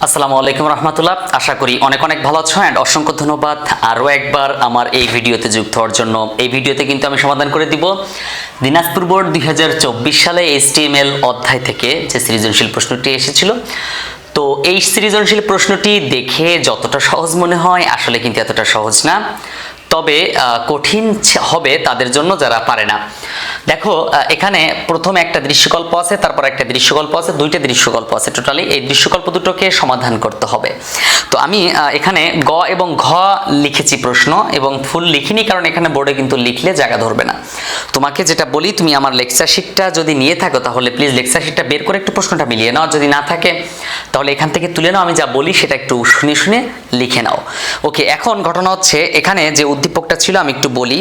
আসসালামু আলাইকুম রহমতুল্লাহ। আশা করি অনেক অনেক ভালো আছো অ্যান্ড অসংখ্য ধন্যবাদ আরও একবার আমার এই ভিডিওতে যুক্ত হওয়ার জন্য। এই ভিডিওতে কিন্তু আমি সমাধান করে দিব দিনাজপুর বোর্ড 2024 সালে HTML অধ্যায় থেকে যে সৃজনশীল প্রশ্নটি এসেছিল। তো এই সৃজনশীল প্রশ্নটি দেখে যতটা সহজ মনে হয় আসলে কিন্তু এতটা সহজ না, তবে কঠিন হবে তাদের জন্য যারা পারে না। দেখো এখানে প্রথমে একটা দৃশ্যকল্প আছে, তারপর একটা দৃশ্যকল্প আছে, দুইটা দৃশ্যকল্প আছে। টোটালি এই দৃশ্যকল্প দুটোকে সমাধান করতে হবে। তো আমি এখানে গ এবং ঘ লিখেছি প্রশ্ন, এবং ফুল লিখিনি কারণ এখানে বোর্ডে কিন্তু লিখলে জায়গা ধরবে না। তোমাকে যেটা বলি, তুমি আমার লেকচার শিটটা যদি নিয়ে থাকো তাহলে প্লিজ লেকচার শিটটা বের করে একটু প্রশ্নটা মিলিয়ে নাও। যদি না থাকে তাহলে এখান থেকে তুলে নাও, আমি যা বলি সেটা একটু শুনে শুনে লিখে নাও। ওকে, এখন ঘটনা হচ্ছে এখানে যে উদ্দীপকটা ছিল আমি একটু বলি।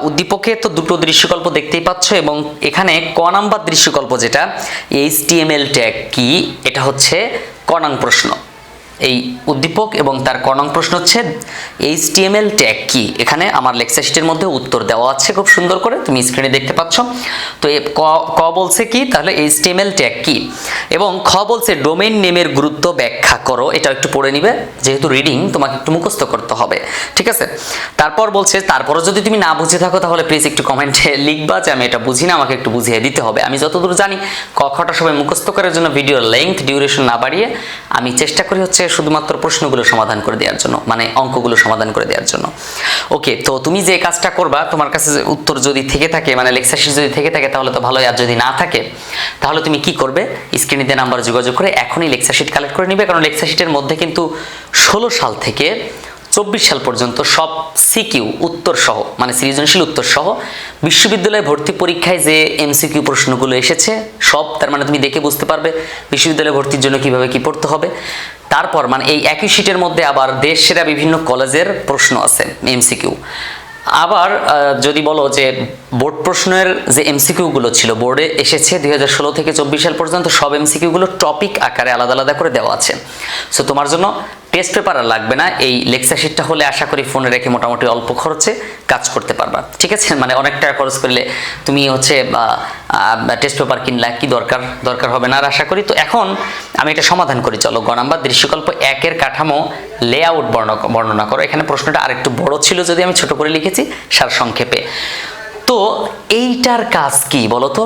উদ্দীপকে তো দুটো দৃশ্যকল্প দেখতেই পাচ্ছ, এবং এখানে ক নাম্বার দৃশ্যকল্প যেটা HTML ট্যাগ কি, এটা হচ্ছে ক নং প্রশ্ন। এই উদ্দীপক এবং তার ক নং প্রশ্ন হচ্ছে HTML ট্যাগ কি। এখানে আমার লেকচার শিটের মধ্যে উত্তর দেওয়া আছে খুব সুন্দর করে, তুমি স্ক্রিনে দেখতে পাচ্ছ। তো ক বলছে কি, তাহলে HTML ট্যাগ কি, এবং খ বলছে ডোমেইন নেমের গুরুত্ব ব্যাখ্যা করো। এটা একটু পড়ে নিবে, যেহেতু রিডিং তোমাকে একটু মুখস্থ করতে হবে, ঠিক আছে। তারপর বলছে, তারপরও যদি তুমি না বুঝে থাকো তাহলে প্লিজ একটু কমেন্টে লিখবা যে আমি এটা বুঝি না, আমাকে একটু বুঝিয়ে দিতে হবে। আমি যতদূর জানি ক খটা সবাই মুখস্থ করার জন্য ভিডিওর লেন্থ ডিউরেশন না বাড়িয়ে আমি চেষ্টা করি হচ্ছে শুধুমাত্র প্রশ্নগুলো সমাধান করে দেওয়ার জন্য, মানে অঙ্কগুলো সমাধান করে দেওয়ার জন্য। ওকে, তো তুমি যে কাজটা করবা, তোমার কাছে উত্তর যদি থেকে থাকে, মানে লেকচার শিট যদি থেকে থাকে তাহলে তো ভালোই, আর যদি না থাকে তাহলে তুমি কি করবে, স্ক্রিনে দেওয়া নাম্বার যোগাযোগ করে এখনই লেকচার শিট কালেক্ট করে নিবে। কারণ লেকচার শিটের মধ্যে কিন্তু 16 সাল থেকে 24 সাল পর্যন্ত সব সিকিউ উত্তর সহ, মানে সৃজনশীল উত্তর সহ বিশ্ববিদ্যালয় ভর্তি পরীক্ষায় যে MCQ প্রশ্নগুলো এসেছে সব, তার মানে তুমি দেখে বুঝতে পারবে বিশ্ববিদ্যালয় ভর্তির জন্য কিভাবে কি পড়তে হবে। তারপর মানে এই একই শিটের মধ্যে আবার দেশ সেরা বিভিন্ন কলেজের প্রশ্ন আছে MCQ। আবার যদি বলো যে বোর্ড প্রশ্নের যে MCQ গুলো ছিল বোর্ডে এসেছে 2016 থেকে 24 সাল পর্যন্ত, সব MCQ গুলো টপিক আকারে আলাদা আলাদা করে দেওয়া আছে। সো তোমার জন্য টেস্ট পেপার আর লাগবে না, এই লেকচার শিটটা হলে আশা করি ফোনে রেখে মোটামুটি অল্প খরচে কাজ করতে পারবা, ঠিক আছে। মানে অনেক টাকা খরচ করলে তুমি হচ্ছে টেস্ট পেপার কিনলা, কি দরকার হবে না আর আশা করি। তো এখন আমি এটা সমাধান করি, চলো। গ নাম্বার দৃশ্যকল্প 1 এর কাঠামো লেআউট বর্ণনা করো। এখানে প্রশ্নটা আরেকটু বড় ছিল যদি আমি ছোট করে লিখেছি সার সংক্ষেপে। তো এইটার কাজ কি বলতো,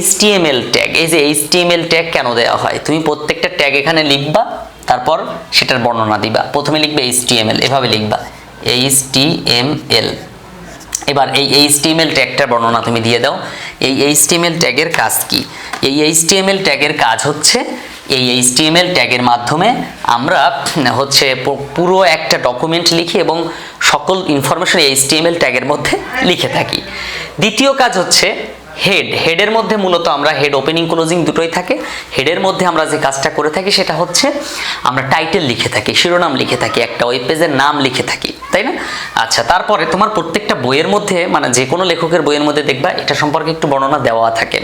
HTML ট্যাগ। এই যে HTML ট্যাগ কেন দেওয়া হয়, তুমি প্রত্যেকটা ট্যাগ এখানে লিখবা, তারপর সেটার বর্ণনা দিবা। প্রথমে লিখবে HTML, এভাবে লিখবা HTML। এবার এই HTML ট্যাগটার বর্ণনা তুমি দিয়ে দাও। এই HTML ট্যাগের কাজ কি? এই HTML ট্যাগের কাজ হচ্ছে, এই HTML ট্যাগের মাধ্যমে আমরা হচ্ছে পুরো একটা ডকুমেন্ট লিখি এবং সকল ইনফরমেশন HTML ট্যাগের মধ্যে লিখে থাকি। দ্বিতীয় কাজ হচ্ছে হেডের মধ্যে মূলত আমরা হেড ওপেনিং ক্লোজিং দুটোই থাকে। হেডের মধ্যে আমরা যে কাজটা করে থাকি সেটা হচ্ছে আমরা টাইটেল লিখে থাকি, শিরোনাম লিখে থাকি, একটা ওয়েব পেজের নাম লিখে থাকি, তাই না? আচ্ছা, তারপরে তোমার প্রত্যেকটা বইয়ের মধ্যে, মানে যে কোনো লেখকের বইয়ের মধ্যে দেখবা এটা সম্পর্কে একটু বর্ণনা দেওয়া থাকে,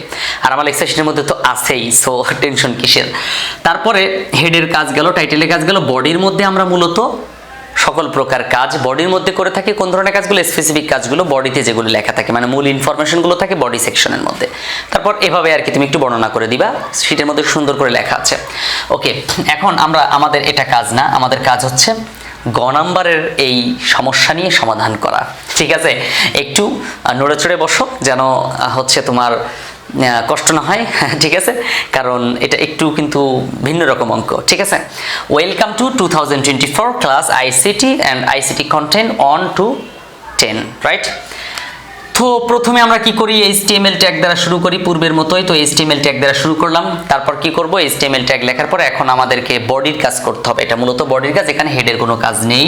আর আমার লেকচার শিটের মধ্যে তো আছেই, সো টেনশন কিসের। তারপরে হেডের কাজ গেল, টাইটেলের কাজ গেল। বডির মধ্যে আমরা মূলত সকল প্রকার কাজ বডির মধ্যে করে থাকি। কোন ধরনের কাজগুলো? স্পেসিফিক কাজগুলো বডিতে যেগুলো লেখা থাকে, মানে মূল ইনফরমেশনগুলো থাকে বডি সেকশনের মধ্যে। তারপর এভাবে আর কি তুমি একটু বর্ণনা করে দিবা, শিটের মধ্যে সুন্দর করে লেখা আছে। ওকে, এখন আমাদের এটা কাজ না, আমাদের কাজ হচ্ছে গ নাম্বারের এই সমস্যা নিয়ে সমাধান করা, ঠিক আছে। একটু নড়ে চড়ে বসো যেন হচ্ছে তোমার কষ্ট না হয়, ঠিক আছে, কারণ এটা একটু কিন্তু ভিন্ন রকম অঙ্ক, ঠিক আছে। Welcome to 2024 class ICT and ICT content 1 to 10, right. তো প্রথমে আমরা কি করি, HTML ট্যাগ দ্বারা শুরু করি পূর্বের মতোই। তো HTML ট্যাগ দ্বারা শুরু করলাম, তারপর কি করব, HTML ট্যাগ লেখার পর এখন আমাদেরকে বডির কাজ করতে হবে। এটা মূলত বডির কাজ, এখানে হেডের কোনো কাজ নেই,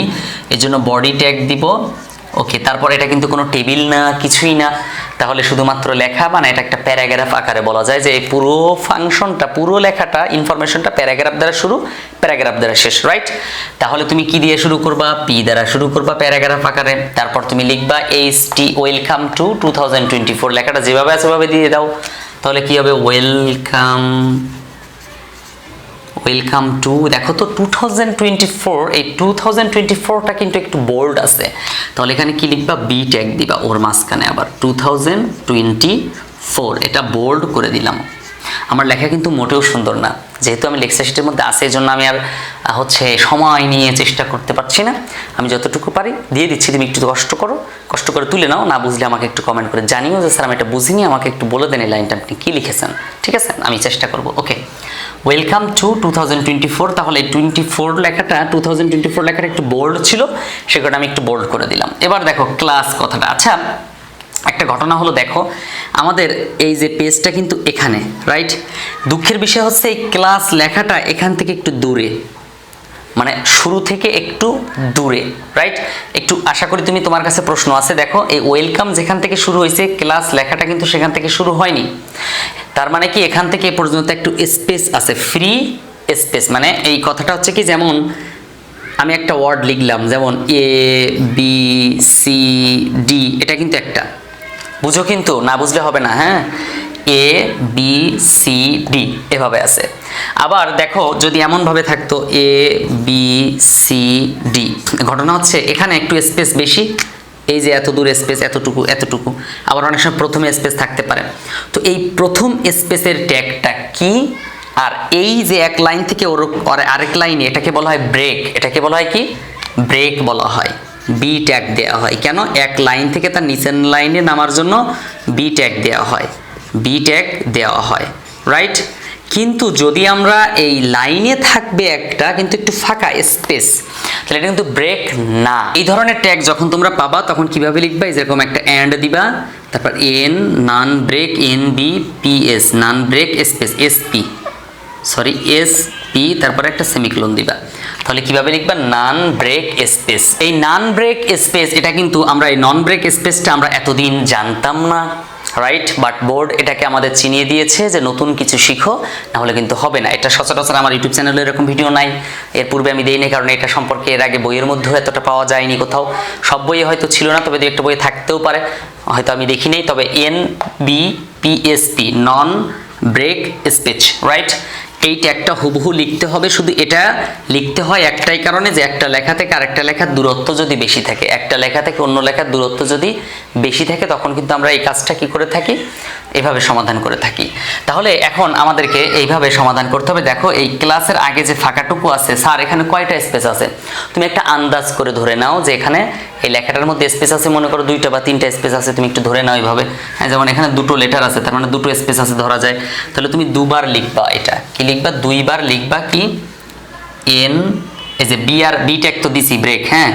এজন্য বডি ট্যাগ দিব। ওকে, তারপর এটা কিন্তু কোনো টেবিল না, কিছুই না, তাহলে শুধুমাত্র লেখা, মানে এটা একটা প্যারাগ্রাফ আকারে বলা যায় যে এই পুরো ফাংশনটা, পুরো লেখাটা, ইনফরমেশনটা প্যারাগ্রাফ দ্বারা শুরু, প্যারাগ্রাফ দ্বারা শেষ, রাইট। তাহলে তুমি কি দিয়ে শুরু করবা, পি দ্বারা শুরু করবা প্যারাগ্রাফ আকারে। তারপর তুমি লিখবা ওয়েলকাম টু 2024, লেখাটা যেভাবে আছে সেভাবে দিয়ে দাও। তাহলে কি হবে, ওয়েলকাম টু, দেখো তো 2024, এই 2024টা কিন্তু একটু বোল্ড আছে, তাহলে এখানে কি লিখবা, বি ট্যাগ দিবা ওর মাঝখানে আবার 2024, এটা বোল্ড করে দিলাম। আমার লেখা কিন্তু মোটেও সুন্দর না, যেহেতু আমি লেকচার শিটের মধ্যে আছে, এই জন্য আমি আর হচ্ছে সময় নিয়ে চেষ্টা করতে পারছি না। আমি যতটুকু পারি দিয়ে দিচ্ছি, তুমি একটু কষ্ট করে তুলে নাও। না বুঝলে আমাকে একটু কমেন্ট করে জানিও যে স্যার আমি এটা বুঝিনি, আমাকে একটু বলে দেন এই লাইনটা আপনি কী লিখেছেন, ঠিক আছে? আমি চেষ্টা করব। ওকে, ওয়েলকাম টু 2024। তাহলে 24 লেখাটা 2024 লেখাটা একটু বোল্ড ছিল, সেটা আমি একটু বোল্ড করে দিলাম। এবার দেখো ক্লাস কথাটা। আচ্ছা, একটা ঘটনা হলো, দেখো আমাদের এই যে পেজটা কিন্তু এখানে, রাইট? দুঃখের বিষয় হচ্ছে এই ক্লাস লেখাটা এখান থেকে একটু দূরে, মানে শুরু থেকে একটু দূরে, রাইট? একটু আশা করি তুমি, তোমার কাছে প্রশ্ন আছে। দেখো এই ওয়েলকাম যেখান থেকে শুরু হয়েছে, ক্লাস লেখাটা কিন্তু সেখান থেকে শুরু হয়নি। তার মানে কি এখান থেকে এ পর্যন্ত একটু স্পেস আছে, ফ্রি স্পেস। মানে এই কথাটা হচ্ছে কি, যেমন আমি একটা ওয়ার্ড লিখলাম, যেমন এ বি সি ডি, এটা কিন্তু একটা, বুঝো কিন্তু, না বুঝলে হবে না, হ্যাঁ? এ বি সি ডি এভাবে আছে। আবার দেখো যদি এমনভাবে থাকতো এ বি সি ডি, ঘটনা হচ্ছে এখানে একটু স্পেস বেশি, এই যে এত দূর স্পেস, এতটুকু। আবার অনেক সময় প্রথমে স্পেস থাকতে পারে। তো এই প্রথম স্পেসের ট্যাগটা কি, আর এই যে এক লাইন থেকে আরেক লাইনে, এটাকে বলা হয় ব্রেক। এটাকে বলা হয় কি? ব্রেক বলা হয়। বি ট্যাগ দেওয়া হয়। কেন? এক লাইন থেকে তার নিচের লাইনে নামার জন্য বি ট্যাগ দেওয়া হয়, রাইট? কিন্তু যদি আমরা এই লাইনে থাকবে একটা কিন্তু একটু ফাঁকা স্পেস, তাহলে এটা কিন্তু ব্রেক না। এই ধরনের ট্যাগ যখন তোমরা পাবা তখন কিভাবে লিখবা? যেরকম একটা এন্ড দিবা, তারপর N non break, N B P S, non break space S P, তারপরে একটা সেমিকোলন দিবা। তাহলে কিভাবে লিখবা? Non break space. এই নন ব্রেক স্পেস, এটা কিন্তু আমরা এই নন ব্রেক স্পেসটা আমরা এতদিন জানতাম না, রাইট? বাট বোর্ড এটাকে আমাদের চিনিয়ে দিয়েছে যে নতুন কিছু শিখো, নাহলে কিন্তু হবে না। এটা সচরাচর আমার ইউটিউব চ্যানেলে এরকম ভিডিও নাই, এর পূর্বে আমি দেইনি, কারণ এটা সম্পর্কে এর আগে বইয়ের মধ্যেও এতটা পাওয়া যায়নি কোথাও। সব বইয়ে হয়তো ছিল না, তবে দু একটা বইয়ে থাকতেও পারে, হয়তো আমি দেখি নেই। তবে N B P S P, non break space, right? এই ট্যাগটা হুবহু লিখতে হবে। শুধু এটা লিখতে হয় একটাই কারণে, যে একটা লেখা থেকে আরেকটা লেখার দূরত্ব যদি বেশি থাকে, একটা লেখা থেকে অন্য লেখার দূরত্ব যদি বেশি থাকে, তখন কিন্তু আমরা এই কাজটা কি করে থাকি? এভাবে সমাধান করে থাকি। তাহলে এখন আমাদেরকে এইভাবে সমাধান করতে হবে। দেখো এই ক্লাসের আগে যে ফাঁকাটুকু আছে, স্যার এখানে কয়টা স্পেস আছে? তুমি একটা আন্দাজ করে ধরে নাও যে এখানে এই লেখাটার মধ্যে স্পেস আছে, মনে করো 2টা বা 3টা স্পেস আছে, তুমি একটু ধরে নাও এইভাবে। হ্যাঁ, যেমন এখানে 2টো লেটার আছে, তার মানে 2টো স্পেস আছে ধরা যায়। তাহলে তুমি দুবার লিখবা, এটা কি লিখবা? 2বার লিখবা কি? এন, এই যে বি ট্যাগ তো দিছি, ব্রেক, হ্যাঁ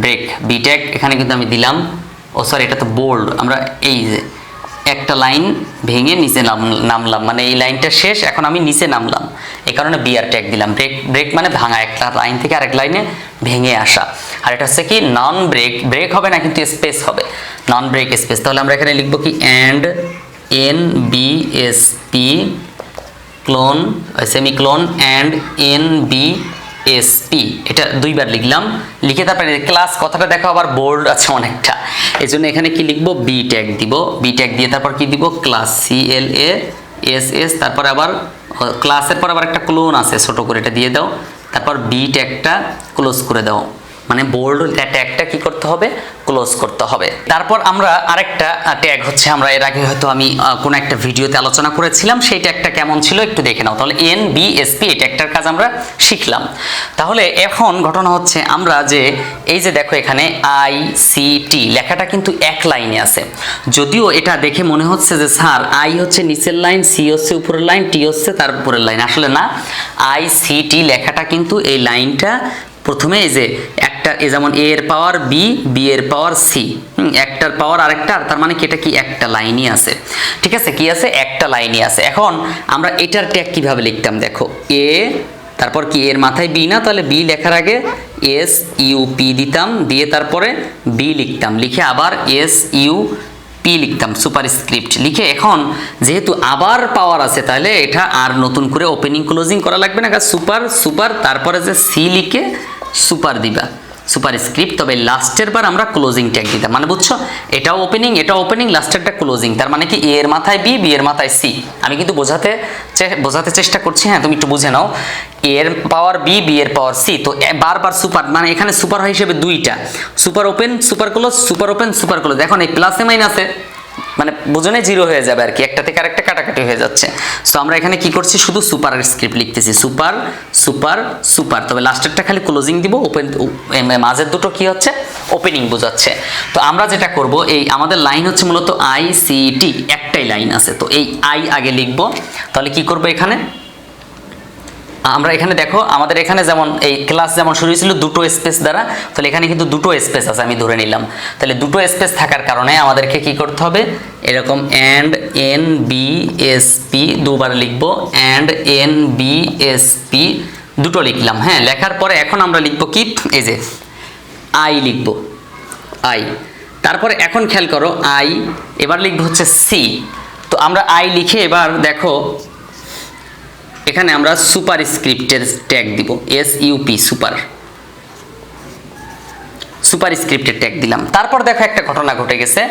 ব্রেক, বি ট্যাগ এখানে কিন্তু আমি দিলাম। ও সরি, এটা তো বোল্ড। আমরা এই যে একটা লাইন ভেঙে নিচে নামলাম, মানে এই লাইনটা শেষ, এখন আমি নিচে নামলাম, এই কারণে বিআর ট্যাগ দিলাম। ব্রেক মানে ভাঙা, একটা লাইন থেকে আরেক লাইনে ভেঙে আসা। আর এটা হচ্ছে কি? নন ব্রেক। ব্রেক হবে না, কিন্তু স্পেস হবে, নন ব্রেক স্পেস। তাহলে আমরা এখানে লিখবো কি? And N B S P colon, semicolon, and N B S P, এটা 2বার লিখলাম। লিখে তারপরে ক্লাস কথাটা দেখো আবার বোল্ড আছে অনেকটা, এই জন্য এখানে কি লিখবো? বি ট্যাগ দিব। বি ট্যাগ দিয়ে তারপর কি দিব? ক্লাস, CLASS, তারপর আবার ক্লাসের পর আবার একটা ক্লোন আছে ছোট করে, এটা দিয়ে দাও। তারপর বি ট্যাগটা ক্লোজ করে দাও, মানে বোল্ড ট্যাগটা কি করতে হবে? ক্লোজ করতে হবে। তারপর আমরা আরেকটা ট্যাগ হচ্ছে, আমরা এর আগে হয়তো আমি কোনো একটা ভিডিওতে আলোচনা করেছিলাম, সেই ট্যাগটা কেমন ছিল একটু দেখে নাও। তাহলে NBSP এই ট্যাগটার কাজ আমরা শিখলাম। তাহলে এখন ঘটনা হচ্ছে, আমরা যে এই যে দেখো এখানে ICT লেখাটা কিন্তু এক লাইনে আছে, যদিও এটা দেখে মনে হচ্ছে যে স্যার আই হচ্ছে নিচের লাইন, সি হচ্ছে উপরের লাইন, টি হচ্ছে তার উপরের লাইন। আসলে না, ICT লেখাটা কিন্তু এই লাইনটা প্রথমে এই যে একটা, এই যেমন এ এর পাওয়ার বি, বি এর পাওয়ার সি, একটার পাওয়ার আরেকটা, তার মানে কি এটা কি একটা লাইনই আছে, ঠিক আছে? কি আছে? একটা লাইনই আছে। এখন আমরা এটার ট্যাগ কিভাবে লিখতাম? দেখো এ, তারপর কি এর মাথায় বি না, তাহলে বি লেখার আগে SUP দিতাম, দিয়ে তারপরে বি লিখতাম, লিখে আবার SUP লিখতাম, সুপারস্ক্রিপ্ট লিখে। এখন যেহেতু আবার পাওয়ার আছে, তাহলে এটা আর নতুন করে ওপেনিং ক্লোজিং করা লাগবে না, সুপার তারপরে যে সি লিখে সুপার দিবা, সুপারস্ক্রিপ্ট। তবে লাস্টের বার আমরা ক্লোজিং ট্যাগ দিতাম, মানে বুঝছো? এটাও ওপেনিং, লাস্টেরটা ক্লোজিং। তার মানে কি এ এর মাথায় বি, বি এর মাথায় সি। আমি কিন্তু বোঝাতে চেষ্টা করছি, হ্যাঁ তুমি একটু বুঝে নাও। এ এর পাওয়ার বি, বি এর পাওয়ার সি, তো বারবার সুপার, মানে এখানে সুপার হয় হিসেবে 2টা, super open super close, super open super close. এখন এই প্লাসে মাইনাসে মানে বুঝনে জিরো হয়ে যাবে আর কি, একটা থেকে আরেকটা কাটাকাটি হয়ে যাচ্ছে। সো আমরা এখানে কি করছি, শুধু সুপার স্ক্রিপ্ট লিখতেছি, সুপার সুপার সুপার, তবে লাস্টেরটা খালি ক্লোজিং দিব, ওপেন মাঝের দুটো কি হচ্ছে ওপেনিং বোঝাচ্ছে। তো আমরা যেটা করব, এই আমাদের লাইন হচ্ছে মূলত ICT, একটাই লাইন আছে, তো এই আই আগে লিখব। তাহলে কি করব, এখানে আমরা এখানে দেখো আমাদের এখানে যেমন এই ক্লাস যেমন শুরু হয়েছিল দুটো স্পেস দ্বারা, তাহলে এখানে কিন্তু দুটো স্পেস আছে আমি ধরে নিলাম। তাহলে দুটো স্পেস থাকার কারণে আমাদেরকে কি করতে হবে, এরকম অ্যান্ড NBSP দুবার লিখবো, অ্যান্ড NBSP দুটো লিখলাম। হ্যাঁ, লেখার পরে এখন আমরা লিখবো কি, এই যে আই লিখবো, আই। তারপরে এখন খেয়াল করো আই, এবার লিখবো হচ্ছে সি। তো আমরা আই লিখে এবার দেখো এখানে আমরা সুপার স্ক্রিপ্টের ট্যাগ দিব, SUP সুপার, সুপার স্ক্রিপ্টের ট্যাগ দিলাম। তারপর দেখো একটা ঘটনা ঘটে গেছে,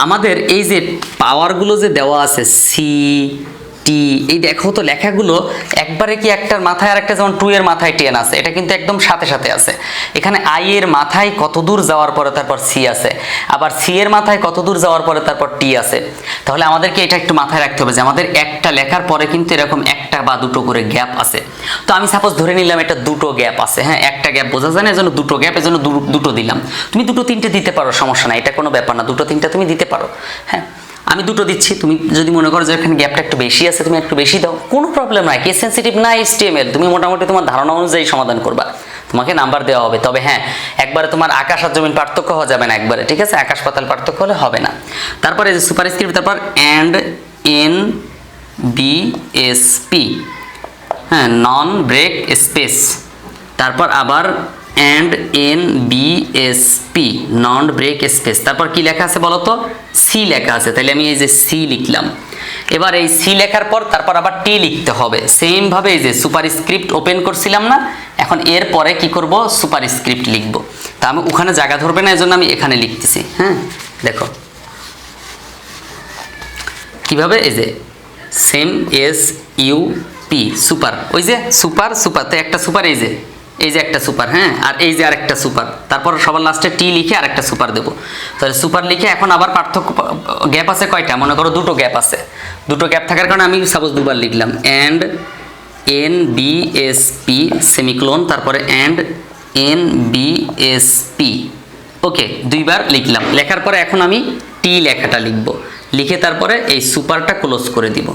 আমাদের এই যে পাওয়ারগুলো যে দেওয়া আছে CT, এই দেখো তো লেখাগুলো একবারে কি একটার মাথায় আর একটা, যেমন 2 এর মাথায় 10 আছে, এটা কিন্তু একদম সাথে সাথে আছে। এখানে I এর মাথায় কত দূর যাওয়ার পরে তারপর C আছে, আবার C এর মাথায় কত দূর যাওয়ার পরে তারপর T আছে। তাহলে আমাদেরকে এটা একটু মাথায় রাখতে হবে যে আমাদের একটা লেখার পরে কিন্তু এরকম একটা বা দুটো করে গ্যাপ আছে। তো আমি সাপোজ ধরে নিলাম এটা দুটো গ্যাপ আছে, হ্যাঁ, একটা গ্যাপ বোঝা যায় না, এজন্য দুটো গ্যাপ, এজন্য দুটো দিলাম। তুমি দুটো তিনটে দিতে পারো, সমস্যা নাই, এটা কোনো ব্যাপার না, দুটো তিনটে তুমি দিতে পারো। হ্যাঁ, আমি দুটো দিচ্ছি, তুমি যদি মনে করো যে এখানে গ্যাপটা একটু বেশি আছে তুমি একটু বেশি দাও, কোনো প্রবলেম নাই। কেস সেনসিটিভ না HTML, তুমি মোটামুটি তোমার ধারণা অনুযায়ী সমাধান করবা, তোমাকে নাম্বার দেওয়া হবে। তবে হ্যাঁ, একবারে তোমার আকাশ আর জমিন পার্থক্য হওয়া যাবে না একবারে, ঠিক আছে, আকাশ পাতাল পার্থক্য হলে হবে না। তারপরে যে সুপার স্ক্রিপ্ট, তারপর অ্যান্ড NBSP, হ্যাঁ, নন ব্রেক স্পেস, তারপর আবার and NBSP non break space, তারপর কি লেখা আছে বলো তো, সি লেখা আছে, তাহলে আমি এই যে সি লিখলাম। এবার এই সি লেখার পর তারপর আবার টি লিখতে হবে, সেম ভাবে এই যে সুপার স্ক্রিপ্ট ওপেন করছিলাম না, এখন এর পরে কি করব, সুপার স্ক্রিপ্ট লিখব। তা আমি ওখানে জায়গা ধরবে না, এজন্য আমি এখানে লিখতেছি। হ্যাঁ, দেখো কিভাবে, এই যে সেম SUP সুপার, ওই যে সুপার সুপার, তো একটা সুপার, এই যে একটা সুপার, হ্যাঁ, আর এই যে আরেকটা সুপার, তারপর সবার লাস্টে টি লিখে আরেকটা সুপার দেবো। তাহলে সুপার লিখে এখন আবার পার্থক্য গ্যাপ আছে কয়টা, মনে করো দুটো গ্যাপ আছে, দুটো গ্যাপ থাকার কারণে আমি সাপোজ দুবার লিখলাম অ্যান্ড NBSP সেমিক্লোন, তারপরে অ্যান্ড NBSP, ওকে, দুইবার লিখলাম। লেখার পরে এখন আমি টি লেখাটা লিখবো, লিখে তারপরে এই সুপারটা ক্লোজ করে দিব,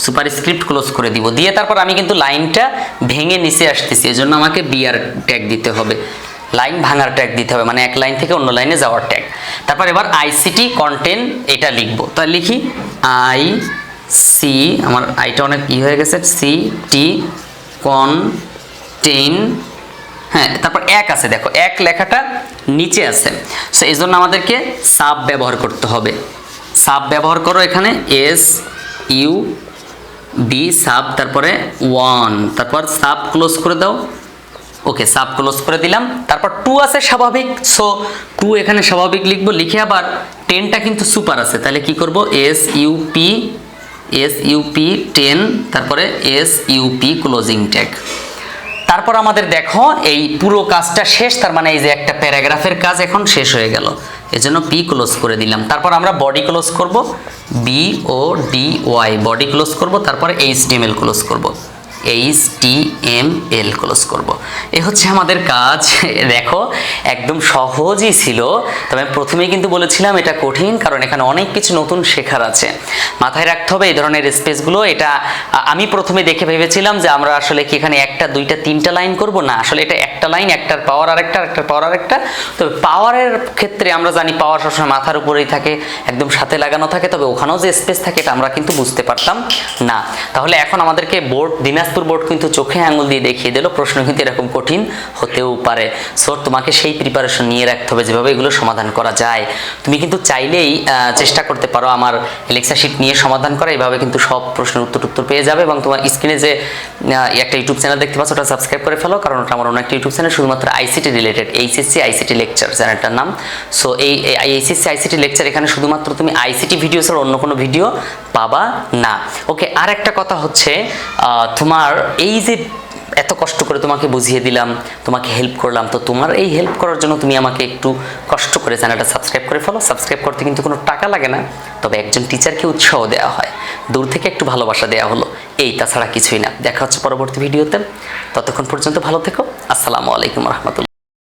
সুপার স্ক্রিপ্ট ক্লোজ করে দিব, দিয়ে তারপর আমি কিন্তু লাইনটা ভেঙে নিচে আসতেছি, এজন্য আমাকে BR ট্যাগ দিতে হবে, লাইন ভাঙার ট্যাগ দিতে হবে, মানে এক লাইন থেকে অন্য লাইনে যাওয়ার ট্যাগ। তারপর এবার ICT কন্টেন্ট এটা লিখবো, তাই লিখি IC, আমার আইটা অনেক হয়ে গেছে, CT কন্টেন্ট, হ্যাঁ, তারপর এক আছে, দেখো এক লেখাটা নিচে আছে, সো এই জন্য আমাদেরকে সাব ব্যবহার করতে হবে। সাব ব্যবহার করো, এখানে SUB সাব, তারপরে 1, তারপর সাব ক্লোজ করে দাও, ওকে, সাব ক্লোজ করে দিলাম। তারপর 2 আছে স্বাভাবিক, সো 2 এখানে স্বাভাবিক লিখবো, লিখে আবার 10টা কিন্তু সুপার আছে, তাহলে কি করব, SUP 10, তারপরে SUP ক্লোজিং ট্যাগ। তারপর আমাদের দেখো এই পুরো কাজটা শেষ, তার মানে এই যে একটা প্যারাগ্রাফের কাজ এখন শেষ হয়ে গেল, এজন্য P ক্লোজ করে দিলাম। তারপর আমরা বডি ক্লোজ করব, BODY বডি ক্লোজ করব, তারপরে HTML ক্লোজ করব, HTML ক্লোজ করব। এই হচ্ছে আমাদের কাজ। দেখো একদম সহজই ছিল, তবে প্রথমেই কিন্তু বলেছিলাম এটা কঠিন, কারণ এখানে অনেক কিছু নতুন শেখার আছে, মাথায় রাখতে হবে এই ধরনের স্পেসগুলো। এটা আমি প্রথমে দেখে ভেবেছিলাম যে আমরা আসলে কি এখানে একটা দুইটা তিনটা লাইন করব, না, আসলে এটা একটা লাইন, একটার পাওয়ার আরেকটা, একটার পাওয়ার আরেকটা। তবে পাওয়ারের ক্ষেত্রে আমরা জানি পাওয়ার সবসময় মাথার উপরেই থাকে, একদম সাথে লাগানো থাকে, তবে ওখানেও যে স্পেস থাকে এটা আমরা কিন্তু বুঝতে পারতাম না। তাহলে এখন আমাদেরকে বোর্ড, দিনাজপুর বোর্ড কিন্তু চোখে আঙুল দিয়ে দেখিয়ে দিল প্রশ্ন কিন্তু এরকম কঠিন হতেও পারে। সো তোমাকে সেই প্রিপারেশন নিয়ে রাখতে হবে যেভাবে এগুলো সমাধান করা যায়। তুমি কিন্তু চাইলেই চেষ্টা করতে পারো আমার লেকচার শিট নিয়ে সমাধান করা, এইভাবে কিন্তু সব প্রশ্নের উত্তর পেয়ে যাবে। এবং তোমার স্ক্রিনে যে একটা ইউটিউব চ্যানেল দেখতে পাচ্ছ ওটা সাবস্ক্রাইব করে ফেলো, কারণ ওটা আমার অন্য একটা ইউটিউব চ্যানেল শুধুমাত্র ICT related, HSC ICT lecture চ্যানেলটার নাম। সো এই HSC ICT লেকচার, এখানে শুধুমাত্র তুমি ICT ভিডিওস আর অন্য কোনো ভিডিও পাবা না। ওকে, আর একটা কথা হচ্ছে তোমার এই যে এত কষ্ট করে তোমাকে বুঝিয়ে দিলাম, তোমাকে হেল্প করলাম, তো তোমার এই হেল্প করার জন্য তুমি আমাকে একটু কষ্ট করে চ্যানেলটা সাবস্ক্রাইব করে ফেলো। সাবস্ক্রাইব করতে কিন্তু কোনো টাকা লাগে না, তবে একজন টিচারকে উৎসাহ দেওয়া হয়, দূর থেকে একটু ভালোবাসা দেওয়া হলো, এই তাছাড়া কিছুই না। দেখা হচ্ছে পরবর্তী ভিডিওতে, ততক্ষণ পর্যন্ত ভালো থেকো। আসসালামু আলাইকুম রহমতুল্লাহ।